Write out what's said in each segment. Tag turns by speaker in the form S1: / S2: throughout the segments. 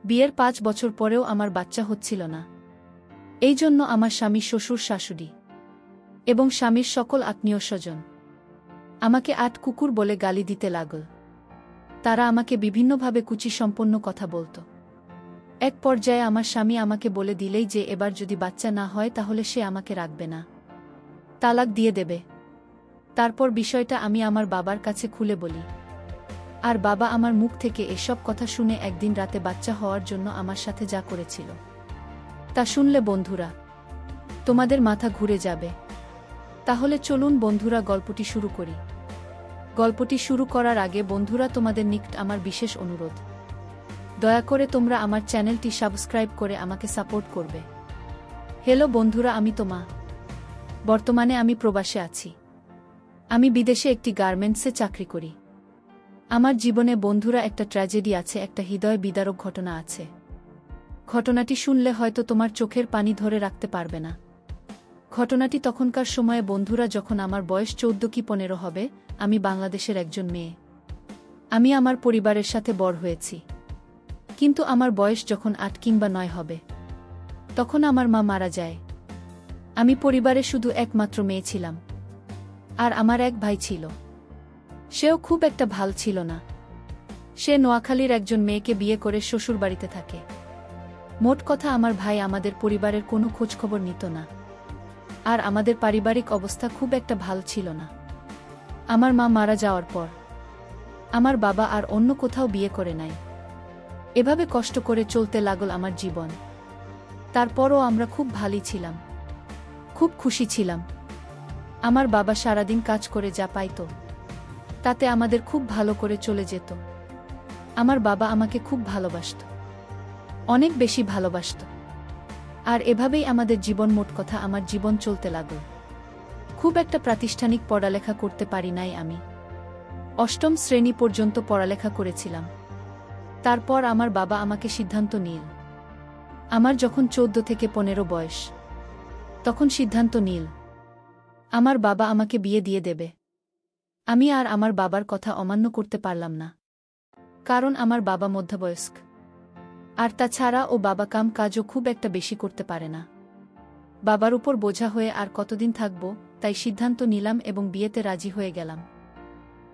S1: বিয়ের ৫ বছর পরেও আমার বাচ্চা হচ্ছিল না। এই জন্য আমার স্বামী, শ্বশুর, শাশুড়ি এবং স্বামীর সকল আত্মীয় স্বজন আমাকে আট কুকুর বলে গালি দিতে লাগল। তারা আমাকে বিভিন্নভাবে কুচিসম্পন্ন কথা বলত। এক পর্যায়ে আমার স্বামী আমাকে বলে দিলেই যে এবার যদি বাচ্চা না হয় তাহলে সে আমাকে রাখবে না, তালাক দিয়ে দেবে। তারপর বিষয়টা আমি আমার বাবার কাছে খুলে বলি, আর বাবা আমার মুখ থেকে এসব কথা শুনে একদিন রাতে বাচ্চা হওয়ার জন্য আমার সাথে যা করেছিল তা শুনলে বন্ধুরা তোমাদের মাথা ঘুরে যাবে। তাহলে চলুন বন্ধুরা গল্পটি শুরু করি। গল্পটি শুরু করার আগে বন্ধুরা তোমাদের নিকট আমার বিশেষ অনুরোধ, দয়া করে তোমরা আমার চ্যানেলটি সাবস্ক্রাইব করে আমাকে সাপোর্ট করবে। হ্যালো বন্ধুরা, আমি তোমা। বর্তমানে আমি প্রবাসে আছি। আমি বিদেশে একটি গার্মেন্টসে চাকরি করি। আমার জীবনে বন্ধুরা একটা ট্র্যাজেডি আছে, একটা হৃদয় বিদারক ঘটনা আছে। ঘটনাটি শুনলে হয়তো তোমার চোখের পানি ধরে রাখতে পারবে না। ঘটনাটি তখনকার সময়ে বন্ধুরা যখন আমার বয়স 14 কি 15 হবে। আমি বাংলাদেশের একজন মেয়ে। আমি আমার পরিবারের সাথে বড় হয়েছি, কিন্তু আমার বয়স যখন 8 কিংবা 9 হবে তখন আমার মা মারা যায়। আমি পরিবারে শুধু একমাত্র মেয়ে ছিলাম, আর আমার এক ভাই ছিল। সেও খুব একটা ভাল ছিল না। সে নোয়াখালীর একজন মেয়েকে বিয়ে করে শ্বশুরবাড়িতে থাকে। মোট কথা, আমার ভাই আমাদের পরিবারের কোনো খোঁজখবর নিত না, আর আমাদের পারিবারিক অবস্থা খুব একটা ভাল ছিল না। আমার মা মারা যাওয়ার পর আমার বাবা আর অন্য কোথাও বিয়ে করে নাই। এভাবে কষ্ট করে চলতে লাগল আমার জীবন। তারপরও আমরা খুব ভালোই ছিলাম, খুব খুশি ছিলাম। আমার বাবা সারাদিন কাজ করে যা পাইত তাতে আমাদের খুব ভালো করে চলে যেত। আমার বাবা আমাকে খুব ভালোবাসত, অনেক বেশি ভালোবাসত। আর এভাবেই আমাদের জীবন, মোট কথা আমার জীবন চলতে লাগল। খুব একটা প্রাতিষ্ঠানিক পড়ালেখা করতে পারি নাই আমি। 8ম শ্রেণী পর্যন্ত পড়ালেখা করেছিলাম। তারপর আমার বাবা আমাকে সিদ্ধান্ত নিল, আমার যখন 14 থেকে 15 বয়স তখন সিদ্ধান্ত নিল আমার বাবা আমাকে বিয়ে দিয়ে দেবে। আমি আর আমার বাবার কথা অমান্য করতে পারলাম না, কারণ আমার বাবা মধ্যবয়স্ক, আর তাছাড়া ও বাবা কাম কাজও খুব একটা বেশি করতে পারে না। বাবার উপর বোঝা হয়ে আর কতদিন থাকব, তাই সিদ্ধান্ত নিলাম এবং বিয়েতে রাজি হয়ে গেলাম।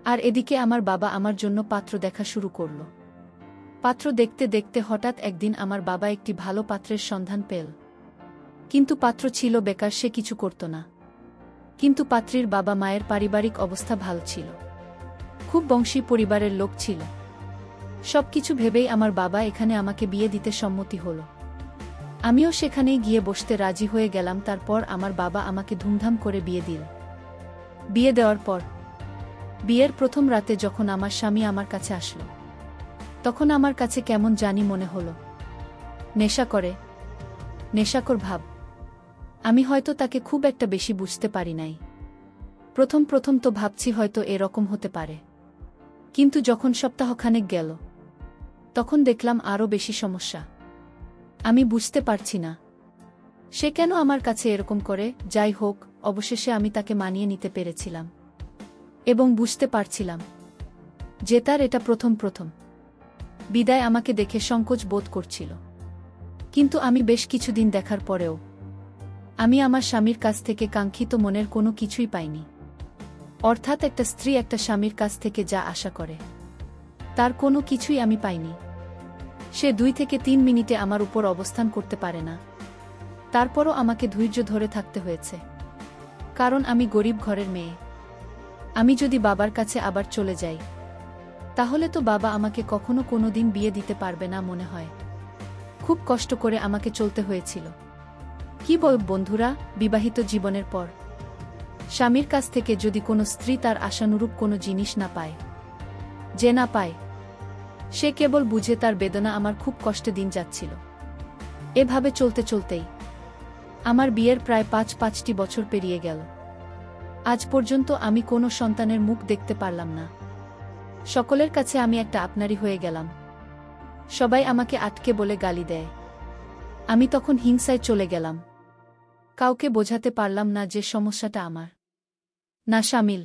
S1: আর এদিকে আমার বাবা আমার জন্য পাত্র দেখা শুরু করল। পাত্র দেখতে দেখতে হঠাৎ একদিন আমার বাবা একটি ভালো পাত্রের সন্ধান পেল। কিন্তু পাত্র ছিল বেকার, সে কিছু করত না। কিন্তু পাত্রীর বাবা মায়ের পারিবারিক অবস্থা ভালো ছিল, খুব বংশী পরিবারের লোক ছিল। সবকিছু ভেবেই আমার বাবা এখানে আমাকে বিয়ে দিতে সম্মতি হল। আমিও সেখানেই গিয়ে বসতে রাজি হয়ে গেলাম। তারপর আমার বাবা আমাকে ধুমধাম করে বিয়ে দিল। বিয়ে দেওয়ার পর বিয়ের প্রথম রাতে যখন আমার স্বামী আমার কাছে আসলো, তখন আমার কাছে কেমন জানি মনে হলো নেশাকর ভাব। আমি হয়তো তাকে খুব একটা বেশি বুঝতে পারি নাই। প্রথম প্রথম তো ভাবছি হয়তো এরকম হতে পারে, কিন্তু যখন সপ্তাহখানেক গেল তখন দেখলাম আরও বেশি সমস্যা। আমি বুঝতে পারছি না সে কেন আমার কাছে এরকম করে। যাই হোক, অবশেষে আমি তাকে মানিয়ে নিতে পেরেছিলাম এবং বুঝতে পারছিলাম যে তার এটা প্রথম বিদায় আমাকে দেখে সংকোচ বোধ করছিল। কিন্তু আমি বেশ কিছুদিন দেখার পরেও আমি আমার স্বামীর কাছ থেকে কাঙ্ক্ষিত মনের কোনো কিছুই পাইনি। অর্থাৎ একটা স্ত্রী একটা স্বামীর কাছ থেকে যা আশা করে তার কোনো কিছুই আমি পাইনি। সে 2 থেকে 3 মিনিটে আমার উপর অবস্থান করতে পারে না। তারপরও আমাকে ধৈর্য ধরে থাকতে হয়েছে, কারণ আমি গরিব ঘরের মেয়ে। আমি যদি বাবার কাছে আবার চলে যাই তাহলে তো বাবা আমাকে কখনো কোনোদিন বিয়ে দিতে পারবে না মনে হয়। খুব কষ্ট করে আমাকে চলতে হয়েছিল। কি বন্ধুরা, বিবাহিত জীবনের পর স্বামীর কাছ থেকে যদি কোনো স্ত্রী তার আশানুরূপ কোনো জিনিস না পায়, সে কেবল বুঝে তার বেদনা। আমার খুব কষ্টে দিন যাচ্ছিল। এভাবে চলতে চলতেই আমার বিয়ের প্রায় 5টি বছর পেরিয়ে গেল। আজ পর্যন্ত আমি কোনো সন্তানের মুখ দেখতে পারলাম না। সকলের কাছে আমি একটা আপনারই হয়ে গেলাম। সবাই আমাকে আটকে বলে গালি দেয়। আমি তখন হিংসায় চলে গেলাম। কাউকে বোঝাতে পারলাম না যে সমস্যাটা আমার না স্বামীর।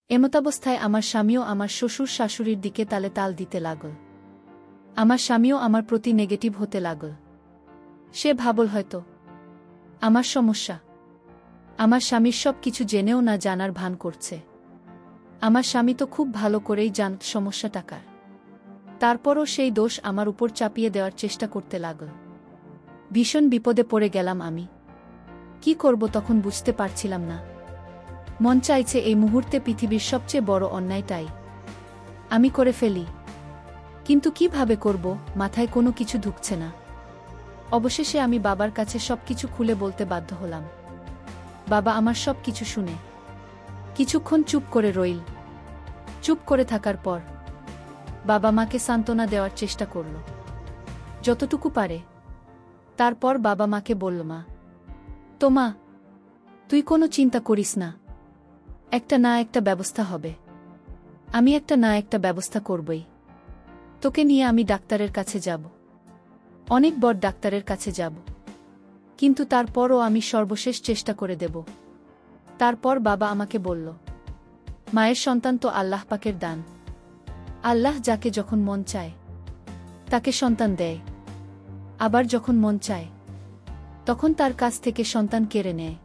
S1: এমতাবস্থায় আমার স্বামীও আমার শ্বশুর শাশুড়ির দিকে তালে তাল দিতে লাগল। আমার স্বামীও আমার প্রতি নেগেটিভ হতে লাগল। সে ভাবল হয়তো আমার সমস্যা। আমার স্বামীর সব কিছু জেনেও না জানার ভান করছে। আমার স্বামী তো খুব ভালো করেই জানত সমস্যা টাকার। তারপরও সেই দোষ আমার উপর চাপিয়ে দেওয়ার চেষ্টা করতে লাগল। ভীষণ বিপদে পড়ে গেলাম আমি। কি করব তখন বুঝতে পারছিলাম না। মন চাইছে এই মুহূর্তে পৃথিবীর সবচেয়ে বড় অন্যায়টাই আমি করে ফেলি, কিন্তু কিভাবে করব মাথায় কোনো কিছু ঢুকছে না। অবশেষে আমি বাবার কাছে সবকিছু খুলে বলতে বাধ্য হলাম। বাবা আমার সব কিছু শুনে কিছুক্ষণ চুপ করে রইল। চুপ করে থাকার পর বাবা মাকে সান্ত্বনা দেওয়ার চেষ্টা করল যতটুকু পারে। তারপর বাবা মাকে বলল, মা, মা, তুই কোনো চিন্তা করিস না, একটা না একটা ব্যবস্থা হবে। আমি একটা ব্যবস্থা করবই। তোকে নিয়ে আমি ডাক্তারের কাছে যাব, অনেক বড় ডাক্তারের কাছে যাব, কিন্তু তারপরও আমি সর্বশেষ চেষ্টা করে দেব। তারপর বাবা আমাকে বলল, মায়ের সন্তান তো আল্লাহ পাকের দান। আল্লাহ যাকে যখন মন চায় তাকে সন্তান দেয়, আবার যখন মন চায় তখন তার কাছ থেকে সন্তান কেড়ে নেয়।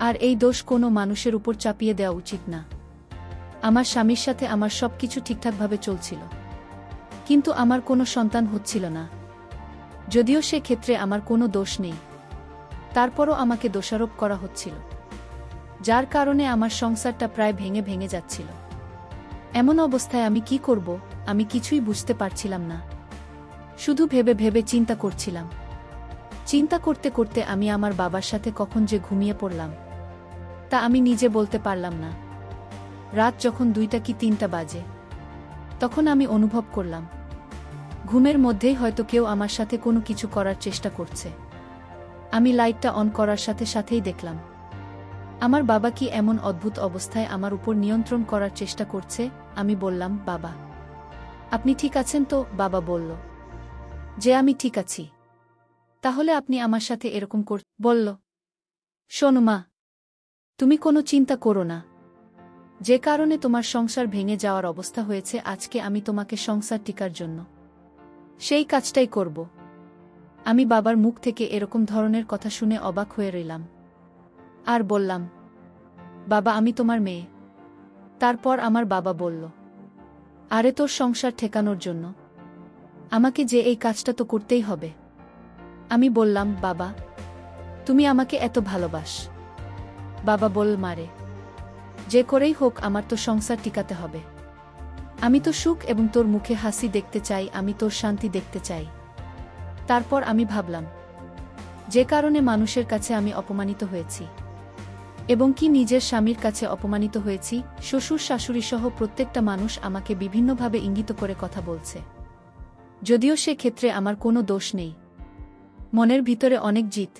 S1: আর এই দোষ কোনো মানুষের উপর চাপিয়ে দেওয়া উচিত না। আমার স্বামীর সাথে আমার সবকিছু ঠিকঠাকভাবে চলছিল, কিন্তু আমার কোনো সন্তান হচ্ছিল না। যদিও সে ক্ষেত্রে আমার কোনো দোষ নেই, তারপরও আমাকে দোষারোপ করা হচ্ছিল, যার কারণে আমার সংসারটা প্রায় ভেঙে ভেঙে যাচ্ছিল। এমন অবস্থায় আমি কি করব আমি কিছুই বুঝতে পারছিলাম না। শুধু ভেবে ভেবে চিন্তা করছিলাম। চিন্তা করতে করতে আমি আমার বাবার সাথে কখন যে ঘুমিয়ে পড়লাম তা আমি নিজে বলতে পারলাম না। রাত যখন 2টা কি 3টা বাজে, তখন আমি অনুভব করলাম ঘুমের মধ্যেই হয়তো কেউ আমার সাথে কোনো কিছু করার চেষ্টা করছে। আমি লাইটটা অন করার সাথে সাথেই দেখলাম আমার বাবা কি এমন অদ্ভুত অবস্থায় আমার উপর নিয়ন্ত্রণ করার চেষ্টা করছে। আমি বললাম, বাবা, আপনি ঠিক আছেন তো? বাবা বলল যে আমি ঠিক আছি। তাহলে আপনি আমার সাথে এরকম বলল, শোনো মা, তুমি কোনো চিন্তা করো না। যে কারণে তোমার সংসার ভেঙে যাওয়ার অবস্থা হয়েছে, আজকে আমি তোমাকে সংসার টিকার জন্য সেই কাজটাই করব। আমি বাবার মুখ থেকে এরকম ধরনের কথা শুনে অবাক হয়ে রইলাম আর বললাম, বাবা, আমি তোমার মেয়ে। তারপর আমার বাবা বলল, আরে তোর সংসার ঠেকানোর জন্য আমাকে যে এই কাজটা তো করতেই হবে। আমি বললাম, বাবা, তুমি আমাকে এত ভালোবাস। বাবা বলল, মারে, যে করেই হোক আমার তো সংসার টিকাতে হবে। আমি তো সুখ এবং তোর মুখে হাসি দেখতে চাই, আমি তোর শান্তি দেখতে চাই। তারপর আমি ভাবলাম, যে কারণে মানুষের কাছে আমি অপমানিত হয়েছি এবং কি নিজের স্বামীর কাছে অপমানিত হয়েছি, শ্বশুর শাশুড়ি সহ প্রত্যেকটা মানুষ আমাকে বিভিন্নভাবে ইঙ্গিত করে কথা বলছে, যদিও সে ক্ষেত্রে আমার কোনো দোষ নেই। মনের ভিতরে অনেক জিত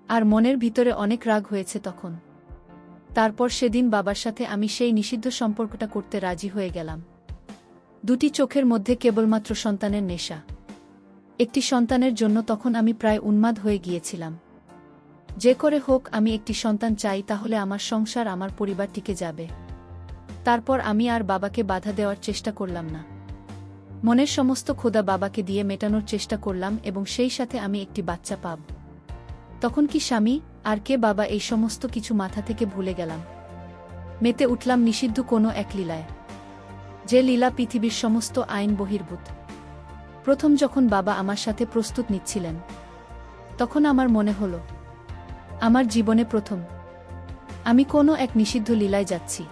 S1: আর মনের ভিতরে অনেক রাগ হয়েছে তখন। তারপর সেদিন বাবার সাথে আমি সেই নিষিদ্ধ সম্পর্কটা করতে রাজি হয়ে গেলাম। 2টি চোখের মধ্যে কেবলমাত্র সন্তানের নেশা। একটি সন্তানের জন্য তখন আমি প্রায় উন্মাদ হয়ে গিয়েছিলাম। যে করে হোক আমি একটি সন্তান চাই, তাহলে আমার সংসার, আমার পরিবার টিকে যাবে। তারপর আমি আর বাবাকে বাধা দেওয়ার চেষ্টা করলাম না। মনের সমস্ত ক্ষুধা বাবাকে দিয়ে মেটানোর চেষ্টা করলাম এবং সেই সাথে আমি একটি বাচ্চা পাব। তখন কি স্বামী আর কে বাবা, এই সমস্ত কিছু মাথা থেকে ভুলে গেলাম। মেতে উঠলাম নিষিদ্ধ কোনো এক লীলায়, যে লীলা পৃথিবীর সমস্ত আইন বহির্ভূত। প্রথম যখন বাবা আমার সাথে প্রস্তুত নিচ্ছিলেন, তখন আমার মনে হলো আমার জীবনে প্রথম আমি কোনো এক নিষিদ্ধ লীলায় যাচ্ছি।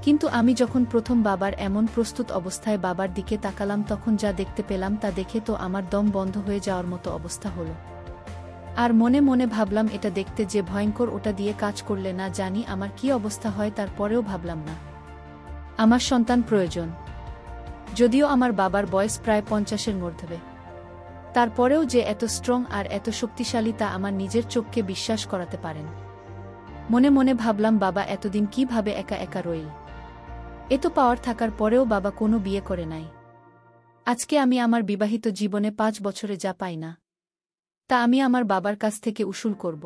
S1: কিন্তু আমি যখন প্রথম বাবার এমন প্রস্তুত অবস্থায় বাবার দিকে তাকালাম, তখন যা দেখতে পেলাম তা দেখে তো আমার দম বন্ধ হয়ে যাওয়ার মতো অবস্থা হলো। আর মনে মনে ভাবলাম, এটা দেখতে যে ভয়ঙ্কর, ওটা দিয়ে কাজ করলে না জানি আমার কি অবস্থা হয়। তারপরেও ভাবলাম না, আমার সন্তান প্রয়োজন। যদিও আমার বাবার বয়স প্রায় 50-এর মধ্যে, তারপরেও যে এত স্ট্রং আর এত শক্তিশালী তা আমার নিজের চোখকে বিশ্বাস করাতে পারেন। মনে মনে ভাবলাম, বাবা এতদিন কিভাবে একা একা রইল। এত পাওয়ার থাকার পরেও বাবা কোনো বিয়ে করে নাই। আজকে আমি আমার বিবাহিত জীবনে 5 বছরে যা পাই না, তা আমি আমার বাবার কাছ থেকে উসুল করব।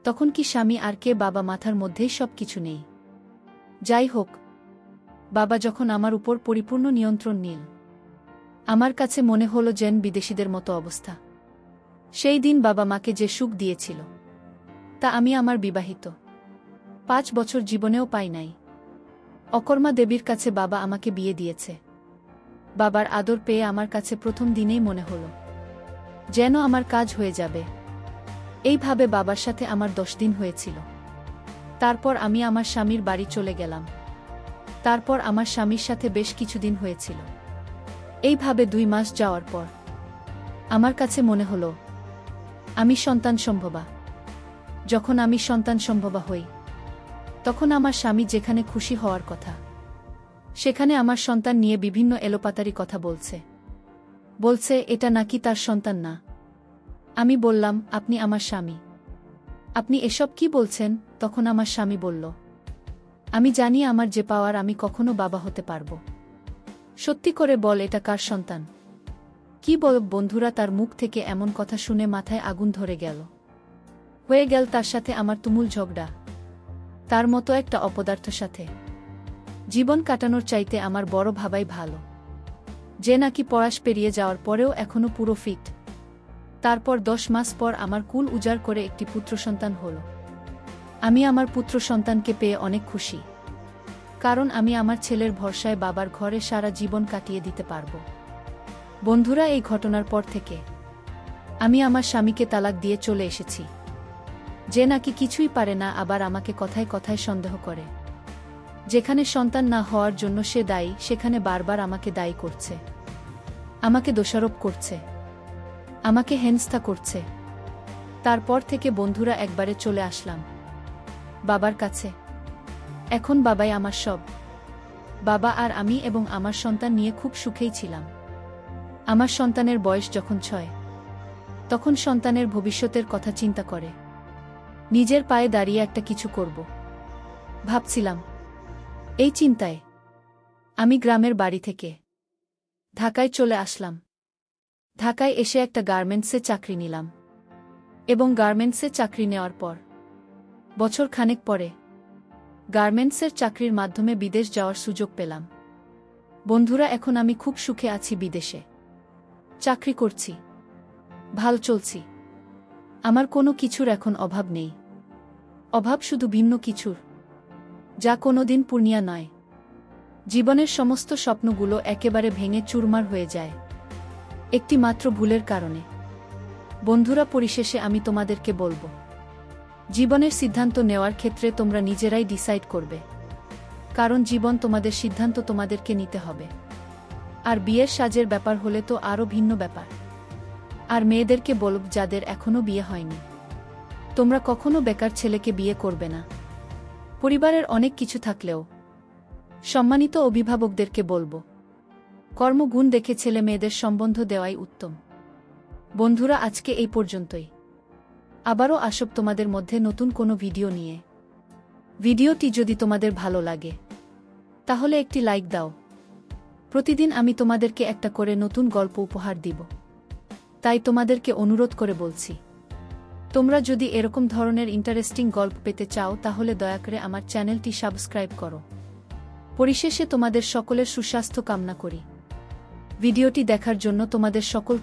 S1: তখন কি স্বামী আর কে? বাবা মাথার মধ্যেই সব কিছু নেই। যাই হোক, বাবা যখন আমার উপর পরিপূর্ণ নিয়ন্ত্রণ নিল, আমার কাছে মনে হলো যেন বিদেশিদের মতো অবস্থা। সেই দিন বাবা মাকে যে সুখ দিয়েছিল, তা আমি আমার বিবাহিত 5 বছর জীবনেও পাই নাই। অকর্মা দেবীর কাছে বাবা আমাকে বিয়ে দিয়েছে। বাবার আদর পেয়ে আমার কাছে প্রথম দিনেই মনে হলো যেন আমার কাজ হয়ে যাবে। এইভাবে বাবার সাথে আমার 10 দিন হয়েছিল। তারপর আমি আমার স্বামীর বাড়ি চলে গেলাম। তারপর আমার স্বামীর সাথে বেশ কিছুদিন হয়েছিল। এইভাবে 2 মাস যাওয়ার পর আমার কাছে মনে হলো আমি সন্তান সম্ভবা। যখন আমি সন্তান সম্ভবা হই, তখন আমার স্বামী যেখানে খুশি হওয়ার কথা, সেখানে আমার সন্তান নিয়ে বিভিন্ন এলোপাতারি কথা বলছে এটা নাকি তার সন্তান না। আমি বললাম, আপনি আমার স্বামী, আপনি এসব কি বলছেন? তখন আমার স্বামী বলল, আমি জানি আমার যে পাওয়ার আমি কখনো বাবা হতে পারবো। সত্যি করে বল, এটা কার সন্তান? কি বল? বন্ধুরা, তার মুখ থেকে এমন কথা শুনে মাথায় আগুন ধরে গেল। হয়ে গেল তার সাথে আমার তুমুল ঝগড়া। তার মতো একটা অপদার্থ সাথে জীবন কাটানোর চাইতে আমার বড় ভাবাই ভালো, যে নাকি পড়াশ পেরিয়ে যাওয়ার পরেও এখনো পুরো ফিট। তারপর 10 মাস পর আমার কুল উজাড় করে একটি পুত্র সন্তান হল। আমি আমার পুত্র সন্তানকে পেয়ে অনেক খুশি, কারণ আমি আমার ছেলের ভরসায় বাবার ঘরে সারা জীবন কাটিয়ে দিতে পারব। বন্ধুরা, এই ঘটনার পর থেকে আমি আমার স্বামীকে তালাক দিয়ে চলে এসেছি। যে নাকি কিছুই পারে না, আবার আমাকে কথায় কথায় সন্দেহ করে। যেখানে সন্তান না হওয়ার জন্য সে দায়ী, সেখানে বারবার আমাকে দায়ী করছে, আমাকে দোষারোপ করছে, আমাকে হেনস্থা করছে। তারপর থেকে বন্ধুরা একবারে চলে আসলাম বাবার কাছে। এখন বাবাই আমার সব। বাবা আর আমি এবং আমার সন্তান নিয়ে খুব সুখেই ছিলাম। আমার সন্তানের বয়স যখন 6, তখন সন্তানের ভবিষ্যতের কথা চিন্তা করে নিজের পায়ে দাঁড়িয়ে একটা কিছু করব ভাবছিলাম। এই চিন্তায় আমি গ্রামের বাড়ি থেকে ঢাকায় চলে আসলাম। ঢাকায় এসে একটা গার্মেন্টসে চাকরি নিলাম, এবং গার্মেন্টসে চাকরি নেওয়ার পর বছর খানেক পরে গার্মেন্টসের চাকরির মাধ্যমে বিদেশ যাওয়ার সুযোগ পেলাম। বন্ধুরা, এখন আমি খুব সুখে আছি, বিদেশে চাকরি করছি, ভাল চলছি। আমার কোনো কিছুর এখন অভাব নেই। অভাব শুধু ভিন্ন কিছুর, যা কোনোদিন পূর্ণিয়া নয়। জীবনের সমস্ত স্বপ্নগুলো একেবারে ভেঙে চুরমার হয়ে যায় একটি মাত্র ভুলের কারণে। বন্ধুরা, পরিশেষে আমি তোমাদেরকে বলবো, জীবনের সিদ্ধান্ত নেওয়ার ক্ষেত্রে তোমরা নিজেরাই ডিসাইড করবে, কারণ জীবন তোমাদের সিদ্ধান্ত তোমাদেরকে নিতে হবে। আর বিয়ের সাজের ব্যাপার হলে তো আরও ভিন্ন ব্যাপার। আর মেয়েদেরকে বলব, যাদের এখনো বিয়ে হয়নি, তোমরা কখনো বেকার ছেলেকে বিয়ে করবে না। পরিবারের অনেক কিছু থাকলেও সম্মানিত অভিভাবকদেরকে বলবো, কর্মগুণ দেখে ছেলে মেয়েদের সম্বন্ধ দেওয়াই উত্তম। বন্ধুরা, আজকে এই পর্যন্তই। আবারও আসব তোমাদের মধ্যে নতুন কোনো ভিডিও নিয়ে। ভিডিওটি যদি তোমাদের ভালো লাগে, তাহলে একটি লাইক দাও। প্রতিদিন আমি তোমাদেরকে একটা করে নতুন গল্প উপহার দিব, তাই তোমাদেরকে অনুরোধ করে বলছি, তোমরা যদি এরকম ধরনের ইন্টারেস্টিং গল্প পেতে চাও, তাহলে দয়া করে আমার চ্যানেলটি সাবস্ক্রাইব করো। পরিশেষে তোমাদের সকলের সুস্বাস্থ্য কামনা করি। ভিডিওটি দেখার জন্য তোমাদের সকলকে